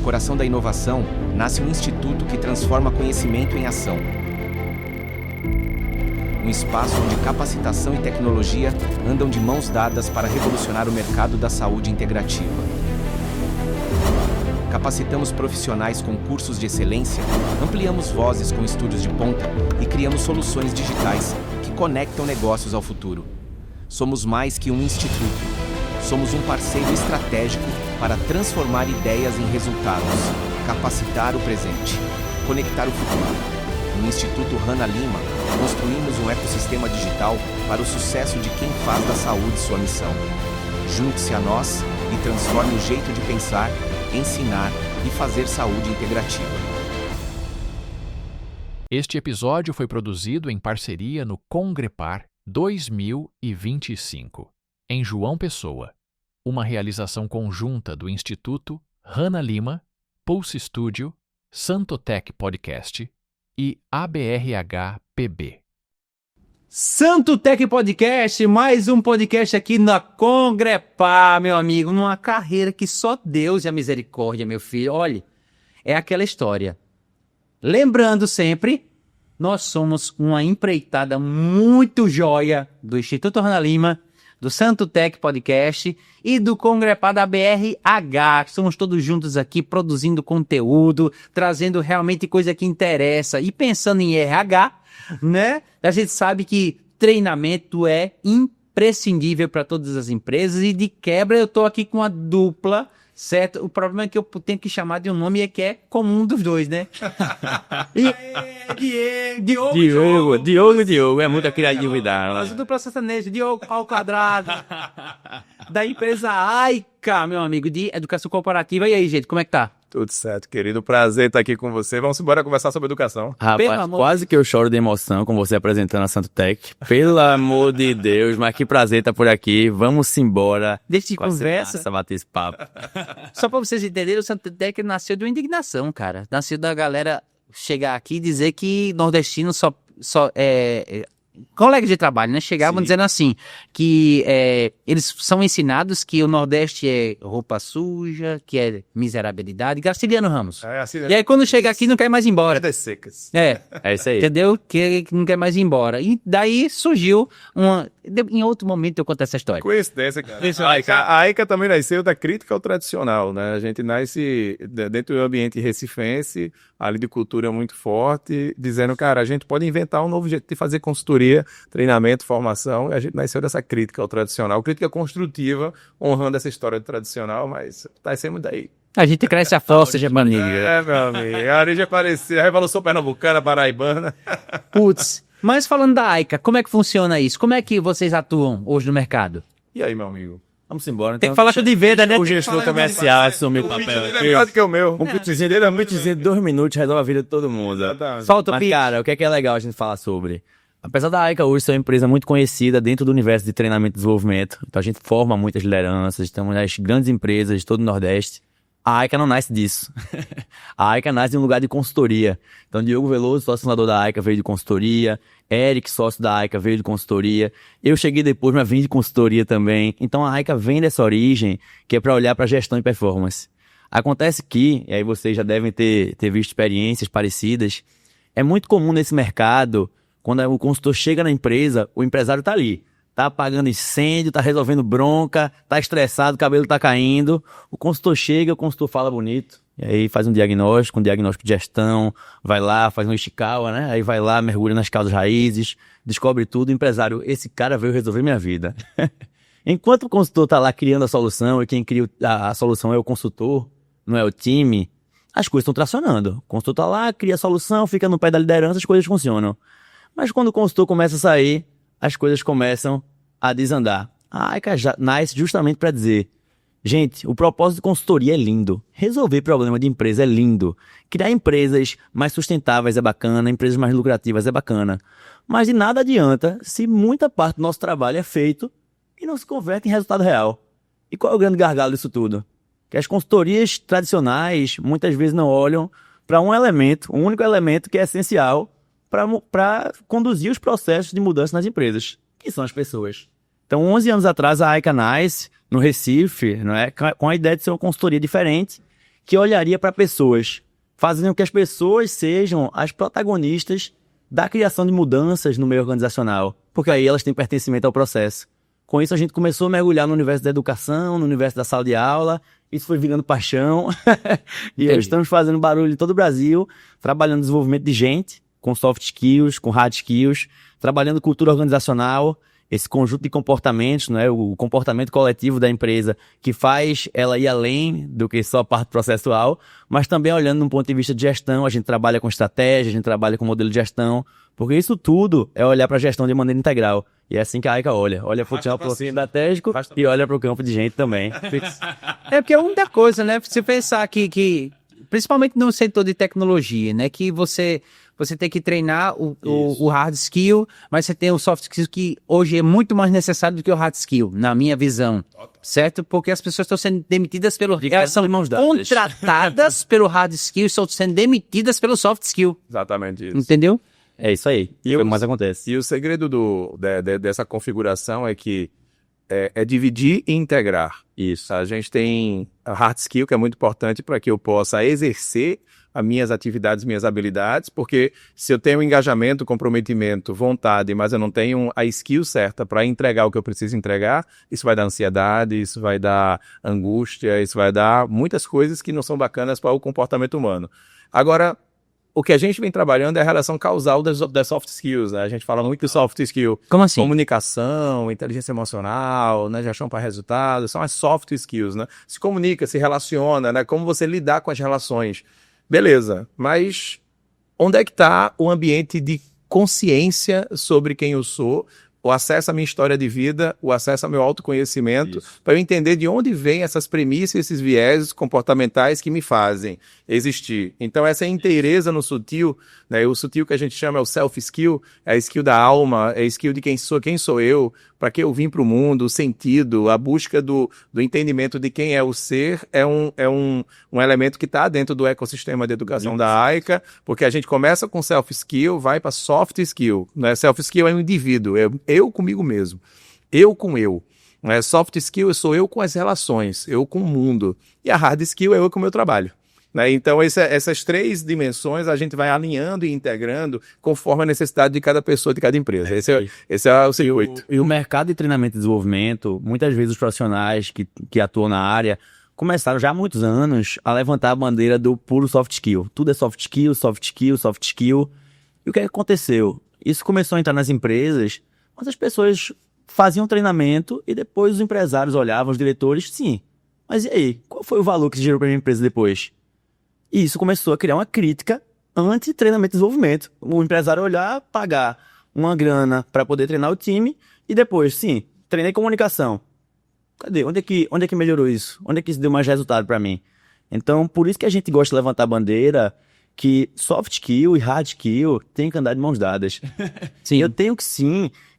coração da inovação, nasce um instituto que transforma conhecimento em ação. Um espaço onde capacitação e tecnologia andam de mãos dadas para revolucionar o mercado da saúde integrativa. Capacitamos profissionais com cursos de excelência, ampliamos vozes com estúdios de ponta e criamos soluções digitais que conectam negócios ao futuro. Somos mais que um instituto. Somos um parceiro estratégico para transformar ideias em resultados, capacitar o presente, conectar o futuro. No Instituto Hanna Lima, construímos um ecossistema digital para o sucesso de quem faz da saúde sua missão. Junte-se a nós e transforme o jeito de pensar, ensinar e fazer saúde integrativa. Este episódio foi produzido em parceria no Congrepar 2025, em João Pessoa, uma realização conjunta do Instituto Hanna Lima, Pulse Studio, Santotech Podcast e ABRH-PB. Santotech Podcast, mais um podcast aqui na Congrepar, meu amigo, numa carreira que só Deus e a misericórdia, meu filho. Olha, é aquela história. Lembrando sempre, nós somos uma empreitada muito joia do Instituto Hanna Lima, do Santotech Podcast e do Congrepar da BRH. Estamos todos juntos aqui produzindo conteúdo, trazendo realmente coisa que interessa e pensando em RH, né? A gente sabe que treinamento é imprescindível para todas as empresas e de quebra eu tô aqui com a dupla, certo? O problema é que eu tenho que chamar de um nome que é comum dos dois, né? Diogo, é muita criatividade. Mas o dupla sertanejo, Diogo ao quadrado, da empresa AICA, meu amigo, de Educação Corporativa. E aí, gente, como é que tá? Tudo certo, querido. Prazer estar aqui com você. Vamos embora conversar sobre educação. Rapaz, quase que eu choro de emoção com você apresentando a Santotech. Pelo amor de Deus, mas que prazer estar por aqui. Vamos embora. Deixa de conversa. Massa, bater esse papo. Só pra vocês entenderem, o Santotech nasceu de uma indignação, cara. Nasceu da galera chegar aqui e dizer que nordestino só colegas de trabalho, né? Chegavam dizendo assim, que eles são ensinados que o Nordeste é roupa suja, que é miserabilidade. Graciliano Ramos. E aí quando chega aqui não quer mais ir embora. Das secas. É isso aí. Entendeu? Que não quer mais ir embora. E daí surgiu uma... Em outro momento eu conto essa história. Coincidência, cara. A AICA também nasceu da crítica ao tradicional, né? A gente nasce dentro do ambiente recifense, ali de cultura muito forte, dizendo, cara, a gente pode inventar um novo jeito de fazer consultoria, treinamento, formação, e a gente nasceu dessa crítica ao tradicional, crítica construtiva, honrando essa história do tradicional, mas tá sempre daí. A gente cresce a força, Germania. Meu amigo. A origem apareceu, a Revolução Pernambucana, Paraibana. Putz. Mas falando da AICA, como é que funciona isso? Como é que vocês atuam hoje no mercado? E aí, meu amigo? Vamos embora. Então, tem que falar de venda, né? O gestor comercial assumiu o papel. É melhor do que o meu. Um pitchzinho dele, um pitchzinho de 2 minutos resolve a vida de todo mundo. Solta o Mas, pitch. cara, o que é legal a gente falar sobre? Apesar da AICA hoje ser uma empresa muito conhecida dentro do universo de treinamento e desenvolvimento, então a gente forma muitas lideranças, estamos nas grandes empresas de todo o Nordeste. A AICA não nasce disso. A AICA nasce de um lugar de consultoria. Então, Diogo Veloso, sócio fundador da AICA, veio de consultoria. Eric, sócio da AICA, veio de consultoria. Eu cheguei depois, mas vim de consultoria também. Então, a AICA vem dessa origem, que é para olhar para gestão e performance. Acontece que, e aí vocês já devem ter visto experiências parecidas, é muito comum nesse mercado, quando o consultor chega na empresa, o empresário está ali. Tá apagando incêndio, tá resolvendo bronca, tá estressado, o cabelo tá caindo. O consultor chega, o consultor fala bonito. E aí faz um diagnóstico de gestão, vai lá, faz um Ishikawa, né? Aí vai lá, mergulha nas causas raízes, descobre tudo. O empresário, esse cara veio resolver minha vida. Enquanto o consultor tá lá criando a solução, e quem cria a solução é o consultor, não é o time, as coisas estão tracionando. O consultor tá lá, cria a solução, fica no pé da liderança, as coisas funcionam. Mas quando o consultor começa a sair, as coisas começam a desandar. A AICA nasce justamente para dizer, gente, o propósito de consultoria é lindo, resolver problema de empresa é lindo, criar empresas mais sustentáveis é bacana, empresas mais lucrativas é bacana, mas de nada adianta se muita parte do nosso trabalho é feito e não se converte em resultado real. E qual é o grande gargalo disso tudo? Que as consultorias tradicionais muitas vezes não olham para um único elemento que é essencial para conduzir os processos de mudança nas empresas, que são as pessoas. Então, 11 anos atrás, a AICA nasce no Recife, não é? Com a ideia de ser uma consultoria diferente, que olharia para pessoas, fazendo com que as pessoas sejam as protagonistas da criação de mudanças no meio organizacional, porque aí elas têm pertencimento ao processo. Com isso, a gente começou a mergulhar no universo da educação, no universo da sala de aula, isso foi virando paixão, e hoje estamos fazendo barulho em todo o Brasil, trabalhando no desenvolvimento de gente, com soft skills, com hard skills, trabalhando cultura organizacional, esse conjunto de comportamentos, né, o comportamento coletivo da empresa, que faz ela ir além do que só a parte processual, mas também olhando num ponto de vista de gestão, a gente trabalha com estratégia, a gente trabalha com modelo de gestão, porque isso tudo é olhar para a gestão de maneira integral. E é assim que a AICA olha para o funcional estratégico e olha para o campo de gente também. É porque é uma coisa, né? Se pensar que principalmente no setor de tecnologia, né? Que você tem que treinar o hard skill, mas você tem o soft skill que hoje é muito mais necessário do que o hard skill, na minha visão. Certo? Porque as pessoas estão sendo demitidas elas são contratadas pelo hard skill e estão sendo demitidas pelo soft skill. Exatamente isso. Entendeu? É isso aí. E o que mais acontece. E o segredo dessa configuração é que é dividir e integrar. Isso. A gente tem a hard skill, que é muito importante para que eu possa exercer as minhas atividades, minhas habilidades, porque se eu tenho engajamento, comprometimento, vontade, mas eu não tenho a skill certa para entregar o que eu preciso entregar, isso vai dar ansiedade, isso vai dar angústia, isso vai dar muitas coisas que não são bacanas para o comportamento humano. Agora, o que a gente vem trabalhando é a relação causal das soft skills, né? A gente fala muito de soft skill. Como assim? Comunicação, inteligência emocional, né? Gestão para resultados, são as soft skills, né? Se comunica, se relaciona, né? Como você lidar com as relações. Beleza, mas onde é que está o ambiente de consciência sobre quem eu sou, o acesso à minha história de vida, o acesso ao meu autoconhecimento, para eu entender de onde vêm essas premissas, esses vieses comportamentais que me fazem existir. Então, essa inteireza no sutil, né? O sutil que a gente chama é o self-skill, é a skill da alma, é a skill de quem sou eu, para que eu vim para o mundo, o sentido, a busca do entendimento de quem é o ser, é um elemento que está dentro do ecossistema de educação da AICA, porque a gente começa com self-skill, vai para soft skill, né? Self-skill é um indivíduo, eu comigo mesmo, eu com eu. Né? Soft skill sou eu com as relações, eu com o mundo. E a hard skill é eu com o meu trabalho. Né? Então, essas três dimensões a gente vai alinhando e integrando conforme a necessidade de cada pessoa, de cada empresa. Esse é o circuito. E o mercado de treinamento e desenvolvimento, muitas vezes os profissionais que atuam na área começaram já há muitos anos a levantar a bandeira do puro soft skill. Tudo é soft skill, soft skill, soft skill. E o que aconteceu? Isso começou a entrar nas empresas, mas as pessoas faziam treinamento e depois os empresários olhavam, os diretores, sim, mas e aí? Qual foi o valor que gerou para a minha empresa depois? E isso começou a criar uma crítica anti-treinamento e desenvolvimento. O empresário olhar, pagar uma grana para poder treinar o time e depois, sim, treinei comunicação. Cadê? Onde é que melhorou isso? Onde é que isso deu mais resultado para mim? Então, por isso que a gente gosta de levantar a bandeira que soft skill e hard skill tem que andar de mãos dadas. Sim. Eu tenho que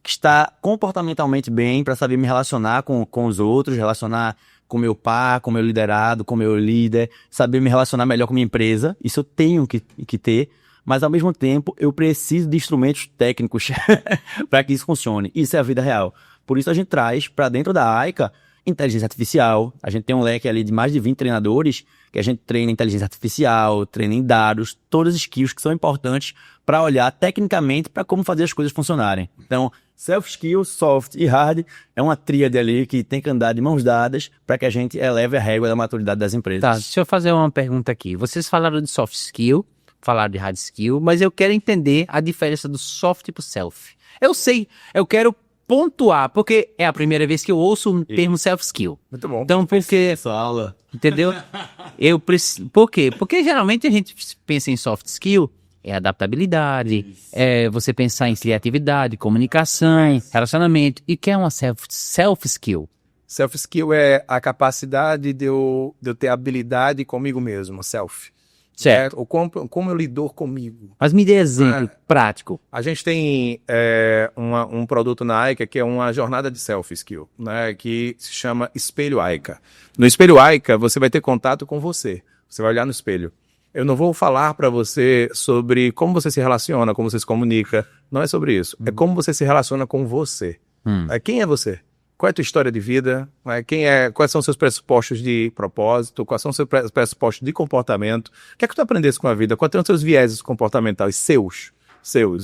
estar comportamentalmente bem para saber me relacionar com os outros, relacionar com meu par, com meu liderado, com meu líder, saber me relacionar melhor com minha empresa. Isso eu tenho que ter, mas ao mesmo tempo eu preciso de instrumentos técnicos para que isso funcione. Isso é a vida real. Por isso a gente traz para dentro da AICA inteligência artificial. A gente tem um leque ali de mais de 20 treinadores que a gente treina em inteligência artificial, treina em dados, todas as skills que são importantes para olhar tecnicamente para como fazer as coisas funcionarem. Então, self-skill, soft e hard é uma tríade ali que tem que andar de mãos dadas para que a gente eleve a régua da maturidade das empresas. Tá, deixa eu fazer uma pergunta aqui. Vocês falaram de soft skill, falaram de hard skill, mas eu quero entender a diferença do soft pro self. Eu sei, eu quero pontuar, porque é a primeira vez que eu ouço o termo self-skill. Muito bom. Então, porque... Essa aula. Entendeu? Por quê? Porque geralmente a gente pensa em soft skill, é adaptabilidade, é você pensar em criatividade, comunicação, relacionamento. E que é uma self-skill? Self-skill é a capacidade de eu ter habilidade comigo mesmo, self. Certo. Ou como eu lido comigo. Mas me dê exemplo prático. A gente tem um produto na AICA que é uma jornada de self-skill, né, que se chama Espelho AICA. No Espelho AICA, você vai ter contato com você. Você vai olhar no espelho. Eu não vou falar para você sobre como você se relaciona, como você se comunica. Não é sobre isso. É como você se relaciona com você. Quem é você? qual é a tua história de vida, né? Quais são os seus pressupostos de propósito, quais são os seus pressupostos de comportamento, o que é que tu aprendeste com a vida, quais são os seus vieses comportamentais seus.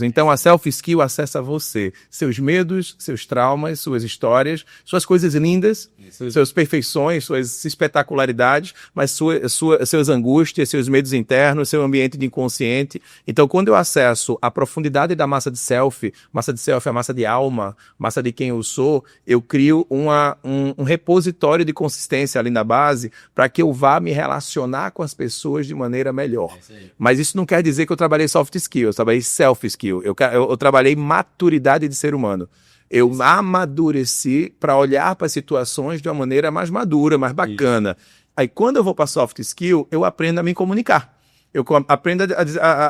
Então, a self-skill acessa você, seus medos, seus traumas, suas histórias, suas coisas lindas, suas perfeições, suas espetacularidades, mas suas angústias, seus medos internos, seu ambiente de inconsciente. Então, quando eu acesso a profundidade da massa de self é a massa de alma, massa de quem eu sou, eu crio um repositório de consistência ali na base para que eu vá me relacionar com as pessoas de maneira melhor. Mas isso não quer dizer que eu trabalhei soft skill, eu trabalhei self-skill. Eu trabalhei maturidade de ser humano. Eu amadureci para olhar para as situações de uma maneira mais madura, mais bacana. Aí, quando eu vou para soft skill, eu aprendo a me comunicar. Eu aprendo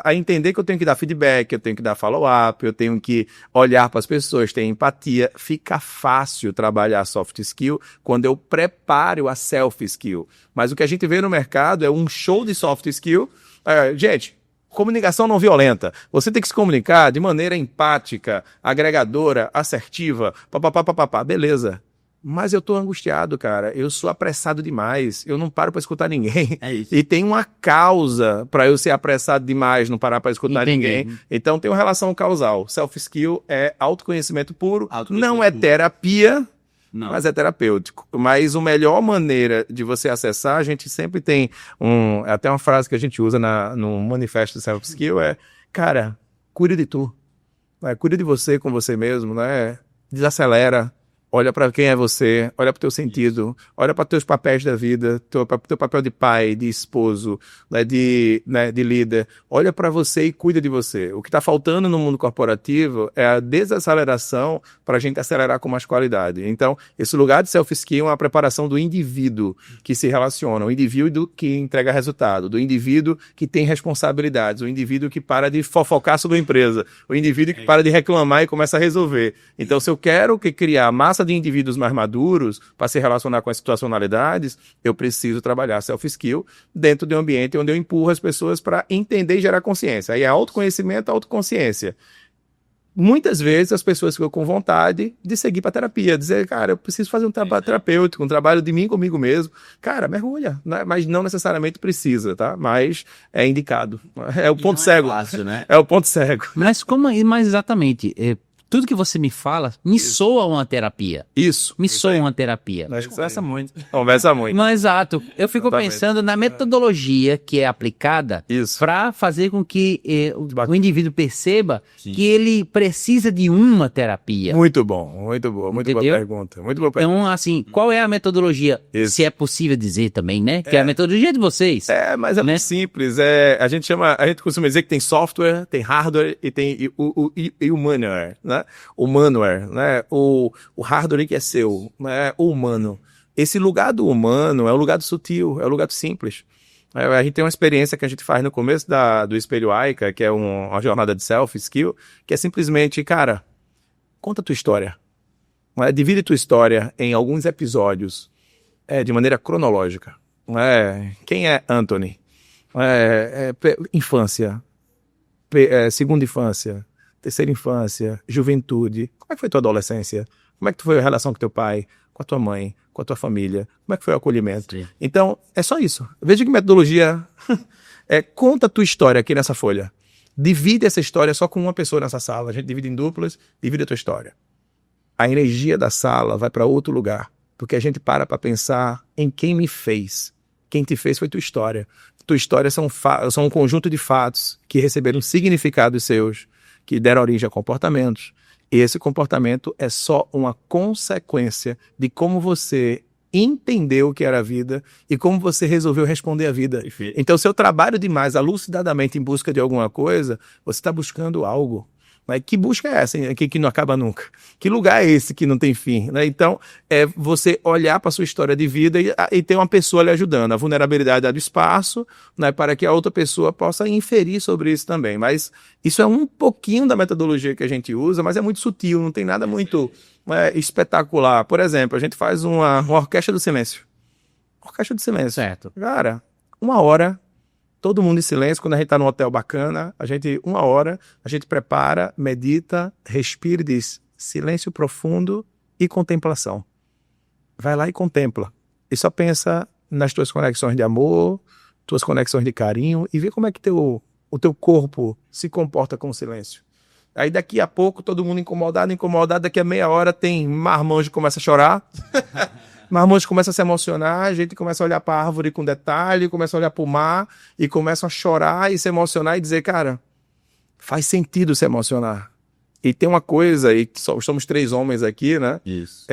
a entender que eu tenho que dar feedback, eu tenho que dar follow-up, eu tenho que olhar para as pessoas, ter empatia. Fica fácil trabalhar soft skill quando eu preparo a self skill. Mas o que a gente vê no mercado é um show de soft skill. Gente, comunicação não violenta. Você tem que se comunicar de maneira empática, agregadora, assertiva, papapá, beleza. Mas eu tô angustiado, cara. Eu sou apressado demais. Eu não paro para escutar ninguém. É isso. E tem uma causa para eu ser apressado demais, não parar para escutar ninguém. Então tem uma relação causal. Self-skill é autoconhecimento puro. Não é terapia, mas é terapêutico. Mas a melhor maneira de você acessar, a gente sempre tem até uma frase que a gente usa no manifesto Self-Skill cara, cuide de tu. Cuide de você com você mesmo, né? Desacelera. Olha para quem é você, olha para o teu sentido, olha para teus papéis da vida, teu papel de pai, de esposo, de líder. Olha para você e cuida de você. O que está faltando no mundo corporativo é a desaceleração para a gente acelerar com mais qualidade. Então, esse lugar de self-skill é uma preparação do indivíduo que se relaciona, o indivíduo que entrega resultado, do indivíduo que tem responsabilidades, o indivíduo que para de fofocar sobre a empresa, o indivíduo que para de reclamar e começa a resolver. Então, se eu quero criar massa de indivíduos mais maduros para se relacionar com as situacionalidades, eu preciso trabalhar self-skill dentro de um ambiente onde eu empurro as pessoas para entender e gerar consciência. Aí é autoconhecimento, autoconsciência. Muitas vezes as pessoas ficam com vontade de seguir para terapia, dizer, cara, eu preciso fazer um trabalho terapêutico, um trabalho de mim comigo mesmo. Cara, mergulha, né? Mas não necessariamente precisa, tá? Mas é indicado. É o ponto cego. Fácil, né? É o ponto cego. Mas mais exatamente, tudo que você me fala me soa uma terapia. Isso. Me soa uma terapia. Nós Conversa muito. Conversa muito. Não, exato. Eu fico Exatamente. pensando na metodologia que é aplicada Isso. para fazer com que o indivíduo perceba que ele precisa de uma terapia. Muito bom, muito boa Entendeu? pergunta. Muito boa pergunta. Então, assim, qual é a metodologia? Isso. Se é possível dizer também, né? Que é a metodologia de vocês. Mas é né? muito simples. A gente costuma dizer que tem software, tem hardware e tem o manware, né? O manware, né? O hardware que é seu, né? O humano. Esse lugar do humano é o lugar do sutil, é o lugar do simples. A gente tem uma experiência que a gente faz no começo do Espelho Aika, que é uma jornada de self-skill, que é simplesmente, cara, conta a tua história. Divide tua história em alguns episódios, de maneira cronológica. Quem é Anthony? Infância, segunda infância, terceira infância, juventude. Como é que foi tua adolescência? Como é que foi a relação com teu pai, com a tua mãe, com a tua família? Como é que foi o acolhimento? Sim. Então, é só isso. Veja que metodologia conta a tua história aqui nessa folha. Divide essa história só com uma pessoa nessa sala. A gente divide em duplas, divide a tua história. A energia da sala vai para outro lugar, porque a gente para pensar em quem me fez. Quem te fez foi tua história. Tua história são um conjunto de fatos que receberam significados seus, que deram origem a comportamentos. E esse comportamento é só uma consequência de como você entendeu o que era a vida e como você resolveu responder à vida. Então, se eu trabalho demais elucidadamente em busca de alguma coisa, você está buscando algo. Mas que busca é essa que não acaba nunca? Que lugar é esse que não tem fim? Né? Então, é você olhar para a sua história de vida e ter uma pessoa lhe ajudando. A vulnerabilidade dá do espaço, né, para que a outra pessoa possa inferir sobre isso também. Mas isso é um pouquinho da metodologia que a gente usa, mas é muito sutil, não tem nada muito espetacular. Por exemplo, a gente faz uma orquestra do silêncio. Orquestra do silêncio. Certo. Cara, 1 hora... Todo mundo em silêncio, quando a gente está num hotel bacana, 1 hora, a gente prepara, medita, respira e diz silêncio profundo e contemplação. vai lá e contempla. E só pensa nas tuas conexões de amor, tuas conexões de carinho, e vê como é que o teu corpo se comporta com o silêncio. Aí daqui a pouco, todo mundo incomodado, daqui a meia hora tem marmanjo que começa a chorar, marmanjo começa a se emocionar, a gente começa a olhar para a árvore com detalhe, começa a olhar para o mar, e começa a chorar e se emocionar e dizer, cara, faz sentido se emocionar. E tem uma coisa, e só somos 3 homens aqui, né? Isso.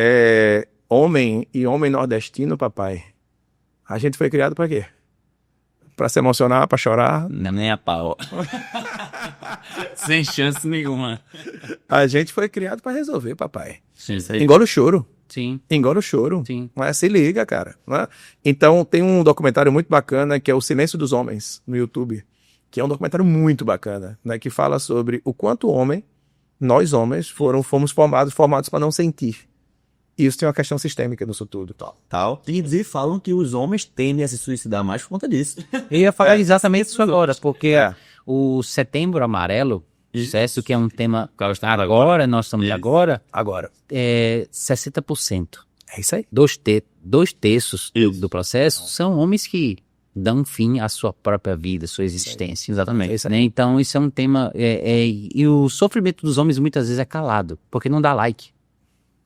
Homem e homem nordestino, papai. A gente foi criado para quê? Para se emocionar, para chorar. Não, nem a pau. Sem chance nenhuma. A gente foi criado para resolver, papai. Isso aí. Engole o choro. Sim, Engole o choro. sim. Mas se liga, cara. Né? Então, tem um documentário muito bacana que é O Silêncio dos Homens, no YouTube. Que é um documentário muito bacana, né? Que fala sobre o quanto nós homens, fomos formados para não sentir. E isso tem uma questão sistêmica nisso tudo. Tal. E falam que os homens tendem a se suicidar mais por conta disso. Eu ia falar exatamente isso agora, porque É. o Setembro Amarelo, sucesso que é um tema agora, nós estamos agora, Agora. 60%. É isso aí. 2/3 Isso. do processo são homens que dão fim à sua própria vida, sua existência. Exatamente. Né? Então, isso é um tema... e o sofrimento dos homens muitas vezes é calado, porque não dá like.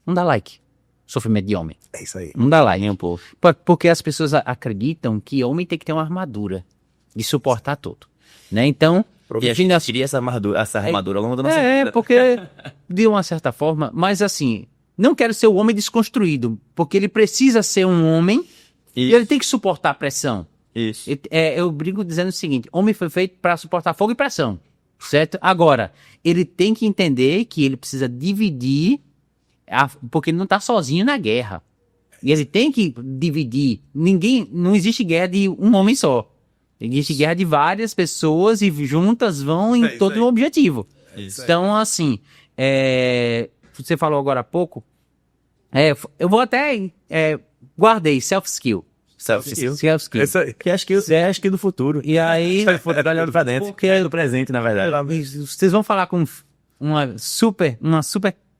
Não dá like. Sofrimento de homem. É isso aí. Não dá like. Nem um pouco. Porque as pessoas acreditam que homem tem que ter uma armadura de suportar tudo. Né? Então... E a gente queria essa armadura ao longo da nossa vida. Porque de uma certa forma, mas assim, não quero ser o homem desconstruído, porque ele precisa ser um homem e ele tem que suportar a pressão. Isso. Eu brigo dizendo o seguinte: homem foi feito para suportar fogo e pressão, certo? Agora, ele tem que entender que ele precisa dividir, porque ele não está sozinho na guerra. E ele tem que dividir. Não existe guerra de um homem só. Existe guerra de várias pessoas e juntas vão em todo um objetivo. Então, assim, você falou agora há pouco, eu vou até, guardei, self-skill. Self-skill. Self-skill. Isso aí. Que acho que é a skill do futuro. E aí, Tá olhando pra dentro. Porque é do presente, na verdade. vocês vão falar com uma super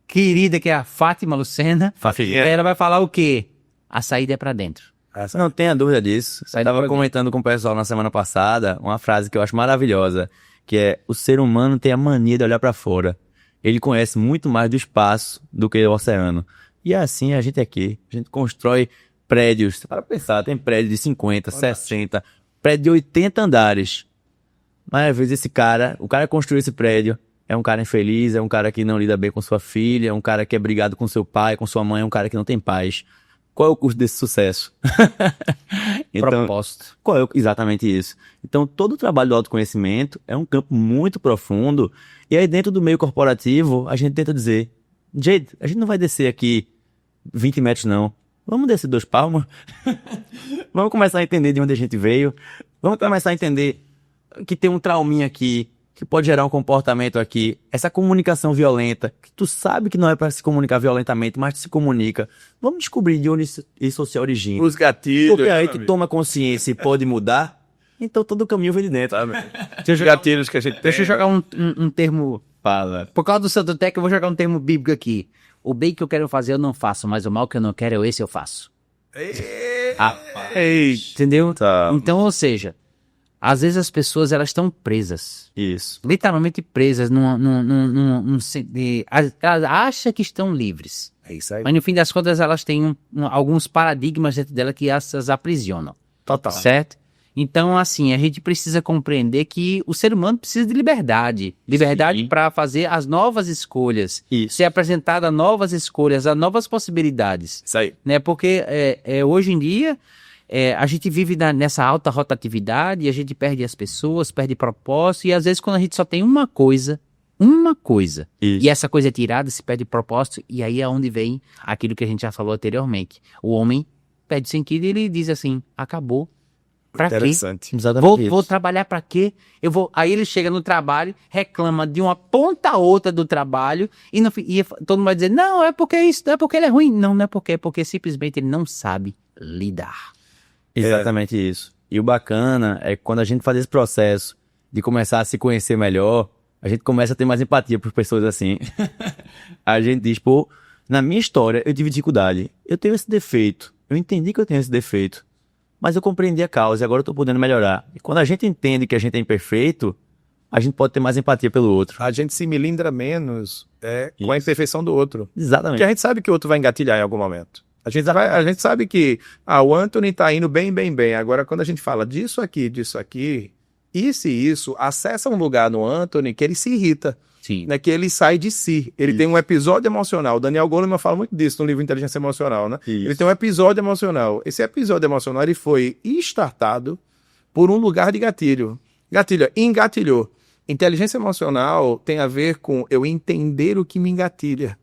querida que é a Fátima Lucena. Ela vai falar o quê? A saída é pra dentro. Não tenha dúvida disso. Eu estava comentando com o pessoal na semana passada uma frase que eu acho maravilhosa, que é: o ser humano tem a mania de olhar para fora. Ele conhece muito mais do espaço do que o oceano. E assim a gente aqui, a gente constrói prédios. Para pensar, tem prédio de 50, 60, prédio de 80 andares. Mas às vezes o cara que construiu esse prédio é um cara infeliz, é um cara que não lida bem com sua filha, é um cara que é brigado com seu pai, com sua mãe, é um cara que não tem paz. Qual é o custo desse sucesso? Propósito. Exatamente isso. Então, todo o trabalho do autoconhecimento é um campo muito profundo. E aí, dentro do meio corporativo, a gente tenta dizer: gente, a gente não vai descer aqui 20 metros, não. Vamos descer 2 palmos. Vamos começar a entender de onde a gente veio. Vamos começar a entender que tem um trauminha aqui, que pode gerar um comportamento aqui, essa comunicação violenta, que tu sabe que não é para se comunicar violentamente, mas se comunica. Vamos descobrir de onde isso se origina. Os gatilhos. Porque aí tu toma consciência e pode mudar, então todo o caminho vem de dentro. Os gatilhos que a gente Deixa eu jogar um termo. Fala. Por causa do Santo Tech, eu vou jogar um termo bíblico aqui. O bem que eu quero fazer eu não faço, mas o mal que eu não quero, esse eu faço. Entendeu? Tá. Então, ou seja, às vezes as pessoas elas estão presas. Isso. Literalmente presas elas acham que estão livres. É isso aí. Mas no fim das contas elas têm alguns paradigmas dentro dela que as aprisionam. Total. Certo? Então, assim, a gente precisa compreender que o ser humano precisa de liberdade. Liberdade para fazer as novas escolhas. Isso. Ser apresentado a novas escolhas, a novas possibilidades. Isso aí. Né? Porque hoje em dia a gente vive nessa alta rotatividade e a gente perde as pessoas, perde propósito. E às vezes quando a gente só tem uma coisa, Isso. e essa coisa é tirada, se perde propósito. E aí é onde vem aquilo que a gente já falou anteriormente. O homem perde sentido e ele diz assim: acabou. Pra quê? Interessante. Exatamente. Vou trabalhar pra quê? Aí ele chega no trabalho, reclama de uma ponta a outra do trabalho e todo mundo vai dizer: não, é porque isso, não é porque ele é ruim. Não é porque simplesmente ele não sabe lidar. Exatamente isso. E o bacana é que quando a gente faz esse processo de começar a se conhecer melhor, a gente começa a ter mais empatia por pessoas assim. A gente diz: pô, Na minha história, eu tive dificuldade. Eu tenho esse defeito. Eu entendi que eu tenho esse defeito. Mas eu compreendi a causa e agora eu tô podendo melhorar. E quando a gente entende que a gente é imperfeito, a gente pode ter mais empatia pelo outro. A gente se melindra menos com a imperfeição do outro. Exatamente. Porque a gente sabe que o outro vai engatilhar em algum momento. A gente sabe que o Anthony tá indo bem. Agora, quando a gente fala disso aqui, isso, acessa um lugar no Anthony que ele se irrita. Sim. Né, que ele sai de si. Ele tem um episódio emocional. O Daniel Goleman fala muito disso no livro Inteligência Emocional, né? Isso. Ele tem um episódio emocional. Esse episódio emocional ele foi startado por um lugar de gatilho. Engatilhou. Inteligência emocional tem a ver com eu entender o que me engatilha.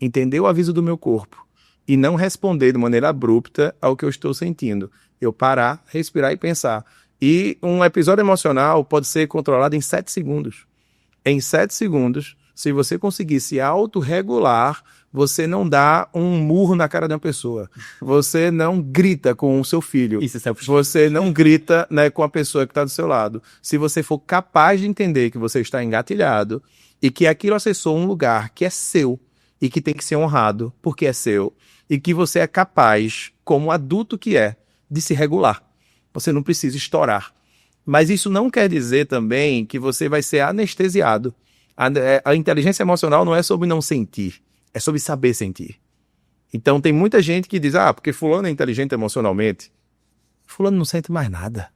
Entender o aviso do meu corpo. E não responder de maneira abrupta ao que eu estou sentindo. Eu parar, respirar e pensar. E um episódio emocional pode ser controlado em 7 segundos. Em 7 segundos, se você conseguir se autorregular, você não dá um murro na cara de uma pessoa. Você não grita com o seu filho. Você não grita, né, com a pessoa que está do seu lado. Se você for capaz de entender que você está engatilhado e que aquilo acessou um lugar que é seu e que tem que ser honrado porque é seu e que você é capaz, como adulto que é, de se regular. Você não precisa estourar. Mas isso não quer dizer também que você vai ser anestesiado. A inteligência emocional não é sobre não sentir, é sobre saber sentir. Então tem muita gente que diz, porque fulano é inteligente emocionalmente. Fulano não sente mais nada.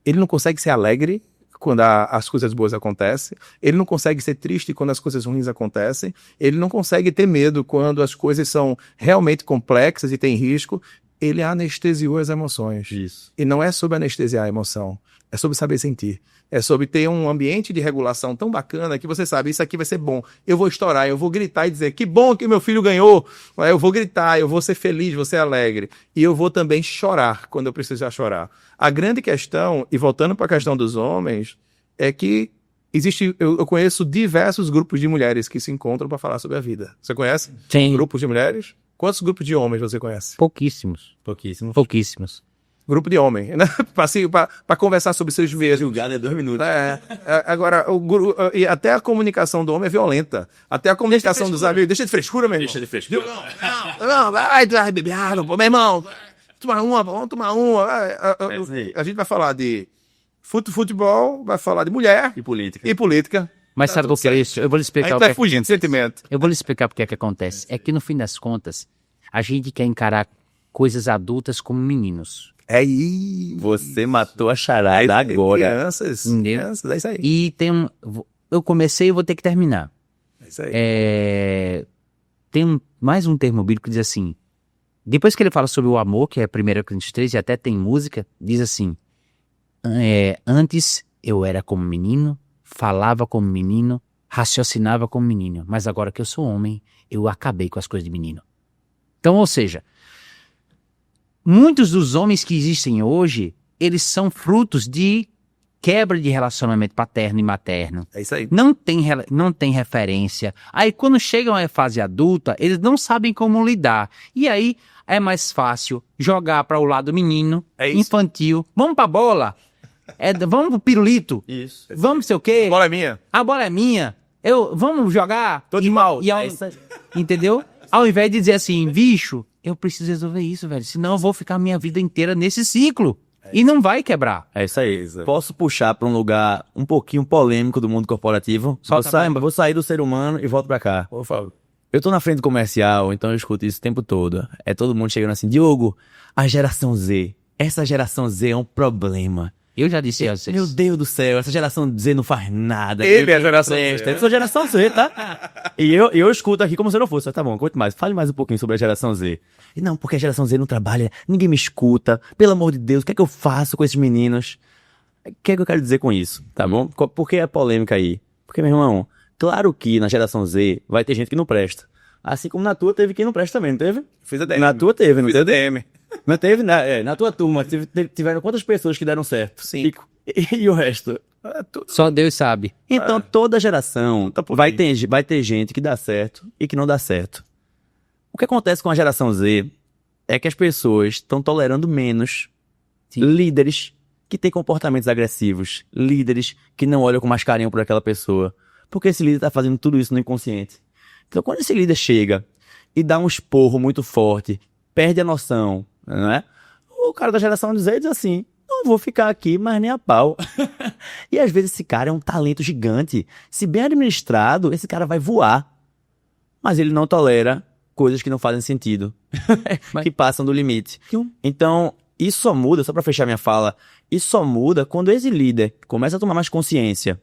Ele não consegue ser alegre quando as coisas boas acontecem. Ele não consegue ser triste quando as coisas ruins acontecem. Ele não consegue ter medo quando as coisas são realmente complexas e tem risco. Ele anestesiou as emoções. Isso. E não é sobre anestesiar a emoção. É sobre saber sentir. É sobre ter um ambiente de regulação tão bacana que você sabe, isso aqui vai ser bom. Eu vou estourar, eu vou gritar e dizer, que bom que meu filho ganhou. Eu vou gritar, eu vou ser feliz, vou ser alegre. E eu vou também chorar quando eu precisar chorar. A grande questão, e voltando para a questão dos homens, é que eu conheço diversos grupos de mulheres que se encontram para falar sobre a vida. Você conhece? Sim. Grupos de mulheres? Quantos grupos de homens você conhece? Pouquíssimos. Pouquíssimos. Grupo de homem, né? Para conversar sobre seus medos. Julgado é 2 minutos. Agora, e até a comunicação do homem é violenta. Até a comunicação dos amigos. Deixa de frescura, meu irmão. Deixa de frescura. Não, vai beber água, meu irmão. Vamos tomar uma. A gente vai falar de futebol, vai falar de mulher E política. Mas sabe o que é isso? Eu vou lhe A explicar gente o vai que fugindo, sentimento. Eu vou lhe explicar porque é que acontece. É que no fim das contas, a gente quer encarar coisas adultas como meninos. É isso. Você matou a charada agora. Crianças, Entendeu? é isso aí. E eu comecei e vou ter que terminar. É isso aí. Tem mais um termo bíblico que diz assim, depois que ele fala sobre o amor, que é 1 Coríntios 3, e até tem música, diz assim, antes eu era como menino, falava como menino, raciocinava como menino, mas agora que eu sou homem, eu acabei com as coisas de menino. Então, ou seja, muitos dos homens que existem hoje, eles são frutos de quebra de relacionamento paterno e materno. É isso aí. Não tem referência. Aí quando chegam à fase adulta, eles não sabem como lidar. E aí é mais fácil jogar para o lado menino, infantil. Vamos pra bola. Vamos pro pirulito. Isso. Vamos sei o quê. A bola é minha. A bola é minha. Vamos jogar. Tô de mal. Entendeu? Ao invés de dizer assim, bicho, eu preciso resolver isso, velho. Senão eu vou ficar a minha vida inteira nesse ciclo. E não vai quebrar. É isso aí. Posso puxar para um lugar um pouquinho polêmico do mundo corporativo? Vou sair do ser humano e volto para cá. Por favor. Eu tô na frente do comercial, então eu escuto isso o tempo todo. É todo mundo chegando assim, Diogo, a geração Z. Essa geração Z é um problema. Eu já disse a vocês. Meu Deus do céu, essa geração Z não faz nada. Ele é a geração Z. Eu sou geração Z, tá? E eu escuto aqui como se eu não fosse. Tá bom, conte mais. Fale mais um pouquinho sobre a geração Z. E não, porque a geração Z não trabalha, ninguém me escuta. Pelo amor de Deus, o que é que eu faço com esses meninos? O que é que eu quero dizer com isso, tá bom? Por que a polêmica aí? Porque, meu irmão, claro que na geração Z vai ter gente que não presta. Assim como na tua teve quem não presta também, não teve? Fiz a DM. Na tua teve, não Fiz a teve? DM. Não teve? Na tua turma, tiveram quantas pessoas que deram certo? 5. E o resto? Só Deus sabe. Então, toda geração vai ter gente que dá certo e que não dá certo. O que acontece com a geração Z é que as pessoas estão tolerando menos líderes que têm comportamentos agressivos, líderes que não olham com mais carinho por aquela pessoa, porque esse líder está fazendo tudo isso no inconsciente. Então, quando esse líder chega e dá um esporro muito forte, perde a noção, não é? O cara da geração Z diz assim, não vou ficar aqui, mas nem a pau. E às vezes esse cara é um talento gigante. Se bem administrado, esse cara vai voar. Mas ele não tolera coisas que não fazem sentido, que passam do limite. Então, isso só muda, só para fechar minha fala, isso só muda quando esse líder começa a tomar mais consciência.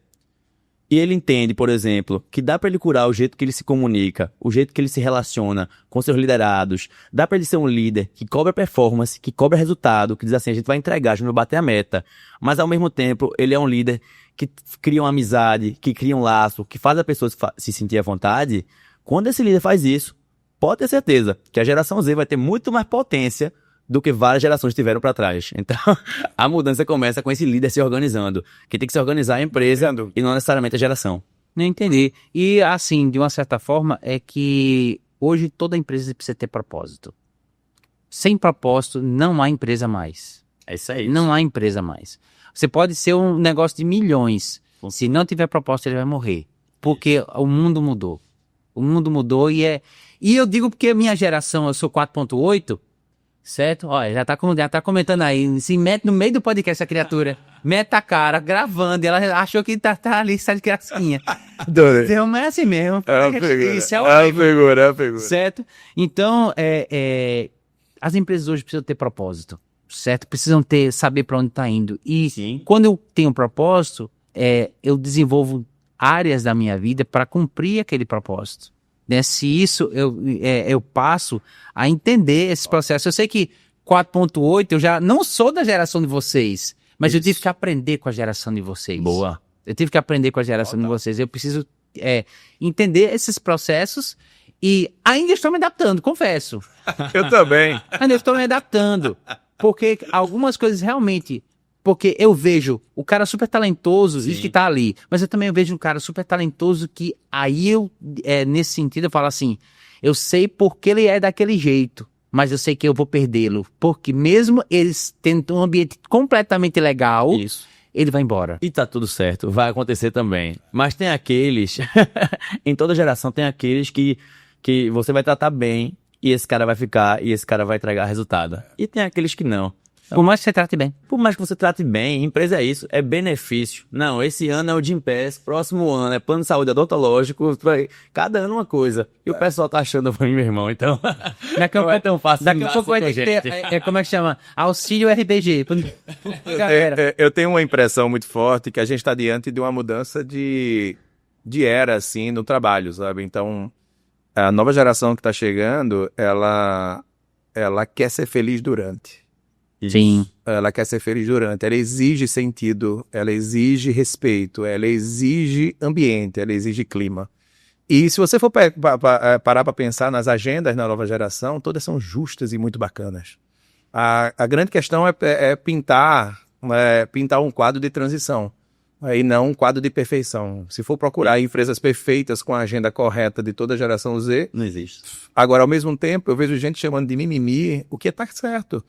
E ele entende, por exemplo, que dá para ele curar o jeito que ele se comunica, o jeito que ele se relaciona com seus liderados. Dá para ele ser um líder que cobra performance, que cobra resultado, que diz assim, a gente vai entregar, a gente vai bater a meta. Mas, ao mesmo tempo, ele é um líder que cria uma amizade, que cria um laço, que faz a pessoa se sentir à vontade. Quando esse líder faz isso, pode ter certeza que a geração Z vai ter muito mais potência do que várias gerações tiveram para trás. Então, a mudança começa com esse líder se organizando. Quem tem que se organizar é a empresa e não necessariamente a geração. Não entendi. E, assim, de uma certa forma, é que hoje toda empresa precisa ter propósito. Sem propósito, não há empresa mais. É isso aí. Não há empresa mais. Você pode ser um negócio de milhões. Se não tiver propósito, ele vai morrer. Porque o mundo mudou. O mundo mudou e eu digo porque a minha geração, eu sou 4.8, certo? Olha, já tá comentando aí, se mete no meio do podcast a criatura, mete a cara, gravando, e ela achou que tá ali, sai de gracinha. Então, mas é assim mesmo. Isso é a figura. Certo? Então, as empresas hoje precisam ter propósito, certo? Precisam saber para onde tá indo. E Sim. quando eu tenho propósito, eu desenvolvo áreas da minha vida para cumprir aquele propósito. Né? Se isso eu passo a entender esse processo. Eu sei que 4.8 eu já não sou da geração de vocês, mas eu tive que aprender com a geração de vocês. Boa. Eu tive que aprender com a geração de vocês. Eu preciso entender esses processos e ainda estou me adaptando, confesso. Eu também. Ainda estou me adaptando. Porque algumas coisas realmente... Porque eu vejo o cara super talentoso, isso que tá ali. Mas eu também vejo um cara super talentoso que aí nesse sentido, eu falo assim, eu sei porque ele é daquele jeito, mas eu sei que eu vou perdê-lo. Porque mesmo eles tendo um ambiente completamente legal, ele vai embora. E tá tudo certo, vai acontecer também. Mas tem aqueles, em toda geração tem aqueles que você vai tratar bem e esse cara vai ficar e esse cara vai entregar resultado. E tem aqueles que não. Por mais que você trate bem. Por mais que você trate bem, empresa é isso, é benefício. Não, esse ano é o Gympass, próximo ano é plano de saúde odontológico, cada ano uma coisa. E o pessoal tá achando ruim, meu irmão, então não é tão fácil. Daqui a pouco vai ter, como é que chama? Auxílio RBG. Eu tenho uma impressão muito forte que a gente está diante de uma mudança de era, assim, no trabalho, sabe? Então, a nova geração que está chegando, ela quer ser feliz durante. Sim. Ela quer ser feliz durante, ela exige sentido, ela exige respeito, ela exige ambiente, ela exige clima. E se você for parar para pensar nas agendas da nova geração, todas são justas e muito bacanas. A grande questão é pintar um quadro de transição, e não um quadro de perfeição. Se for procurar empresas perfeitas com a agenda correta de toda a geração Z... Não existe. Agora, ao mesmo tempo, eu vejo gente chamando de mimimi, o que tá certo.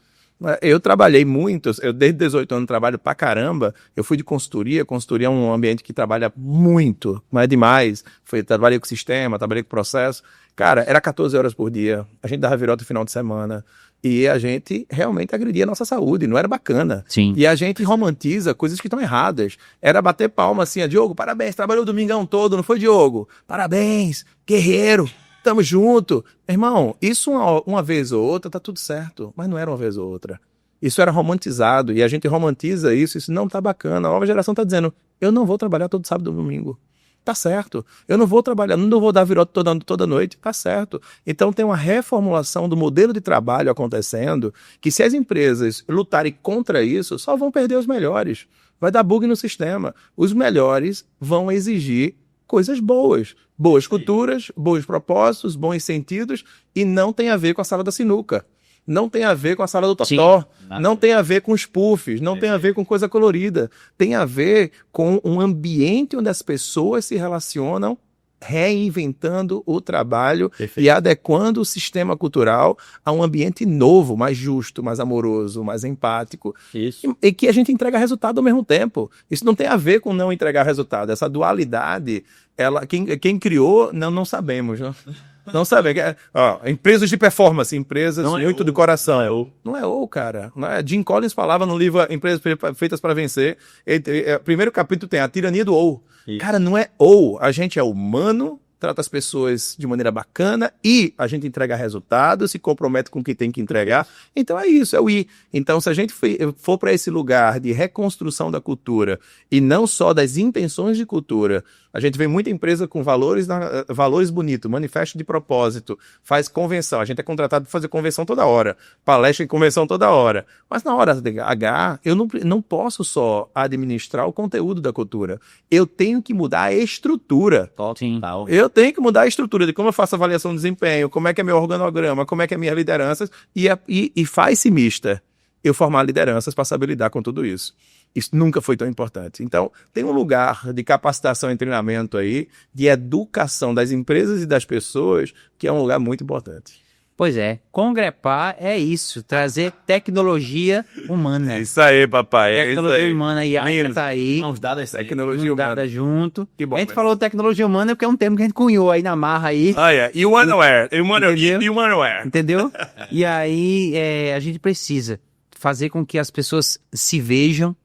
Eu trabalhei muito, eu desde 18 anos trabalho pra caramba, eu fui de consultoria é um ambiente que trabalha muito, não é demais, trabalhei com sistema, trabalhei com processo, cara, era 14 horas por dia, a gente dava virota no final de semana, e a gente realmente agredia a nossa saúde, não era bacana. Sim. E a gente romantiza coisas que estão erradas, era bater palma assim, Diogo, parabéns, trabalhou o domingão todo, não foi, Diogo? Parabéns, guerreiro. Tamo junto. Irmão, isso uma vez ou outra tá tudo certo, mas não era uma vez ou outra. Isso era romantizado e a gente romantiza isso não tá bacana. A nova geração tá dizendo, eu não vou trabalhar todo sábado e domingo. Tá certo. Eu não vou trabalhar, não vou dar virota toda noite. Tá certo. Então tem uma reformulação do modelo de trabalho acontecendo que se as empresas lutarem contra isso, só vão perder os melhores. Vai dar bug no sistema. Os melhores vão exigir coisas boas culturas, bons propósitos, bons sentidos, e não tem a ver com a sala da sinuca, não tem a ver com a sala do totó, não tem a ver com os puffs, não tem a ver com coisa colorida, tem a ver com um ambiente onde as pessoas se relacionam, reinventando o trabalho e adequando o sistema cultural a um ambiente novo, mais justo, mais amoroso, mais empático. Isso. E que a gente entrega resultado ao mesmo tempo. Isso não tem a ver com não entregar resultado. Essa dualidade, quem criou, não sabemos. Não? Não sabem. Empresas de performance, empresas Não é muito ou. do coração. Não é ou, cara. Não é. Jim Collins falava no livro Empresas Feitas para Vencer. Primeiro capítulo tem a tirania do ou. Isso. Cara, não é ou. A gente é humano, trata as pessoas de maneira bacana e a gente entrega resultados, se compromete com o que tem que entregar. Então é isso, é o I. Então, se a gente for para esse lugar de reconstrução da cultura e não só das intenções de cultura, a gente vê muita empresa com valores bonitos, manifesto de propósito, faz convenção. A gente é contratado para fazer convenção toda hora, palestra em convenção toda hora. Mas na hora de H, eu não posso só administrar o conteúdo da cultura. Eu tenho que mudar a estrutura. Sim. Eu tenho que mudar a estrutura de como eu faço avaliação de desempenho, como é que é meu organograma, como é que é minha liderança, e faz-se mista eu formar lideranças para saber lidar com tudo isso. Isso nunca foi tão importante. Então, tem um lugar de capacitação e treinamento aí, de educação das empresas e das pessoas, que é um lugar muito importante. Pois é, Congrepar é isso, trazer tecnologia humana. É isso aí, papai. É isso Tecnologia aí. humana e a AICA tá aí. Mãos dadas sempre. Tecnologia humana. Dada junto. Que bom, A gente velho. falou tecnologia humana porque é um termo que a gente cunhou aí na marra aí, E o Underwear. Entendeu? E o Underwear. entendeu? E aí a gente precisa fazer com que as pessoas se vejam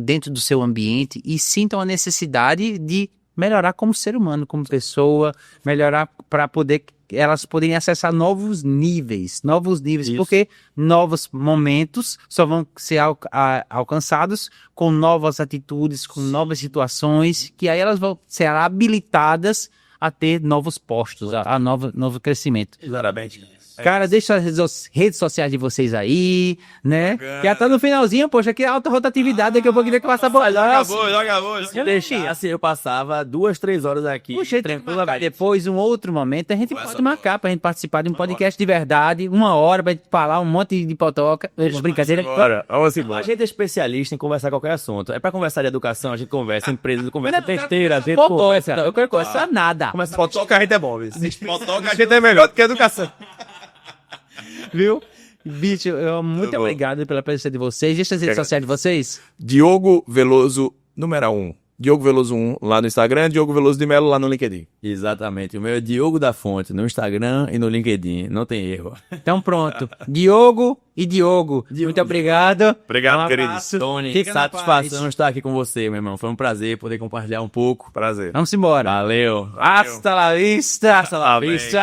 dentro do seu ambiente e sintam a necessidade de melhorar como ser humano, como pessoa, melhorar para poder elas poderem acessar novos níveis, Isso. porque novos momentos só vão ser alcançados com novas atitudes, com novas situações, que aí elas vão ser habilitadas a ter novos postos, a novo crescimento. Exatamente. Cara, deixa as redes sociais de vocês aí, né? Já tá no finalzinho, poxa, aqui é alta rotatividade, daqui a pouco que passar por Já acabou. Se deixasse, eu passava 2-3 horas aqui. Puxa, tranquilamente. depois, um outro momento, a gente pode marcar pra gente participar de um podcast de verdade, 1 hora pra gente falar um monte de potoca, brincadeira. Bora, vamos A embora. gente é especialista em conversar qualquer assunto. É pra conversar de educação, a gente conversa, empresa, conversa besteira, às vezes. Potoca, eu quero conversar nada. Começa Fotoca a gente é bom, viu? Fotoca a gente é melhor do que educação. Viu? Bicho, muito obrigado pela presença de vocês. Deixa as redes sociais de vocês. Diogo Veloso, número 1. Diogo Veloso 1 lá no Instagram, Diogo Veloso de Melo lá no LinkedIn. Exatamente. O meu é Diogo da Fonte, no Instagram e no LinkedIn. Não tem erro. Então pronto. Diogo e Diogo. Muito obrigado. Obrigado, Um queridos. abraço. Tony, Fica na satisfação paz. estar aqui com você, meu irmão. Foi um prazer poder compartilhar um pouco. Prazer. Vamos embora. Valeu. Hasta la vista. Hasta la Amém. vista.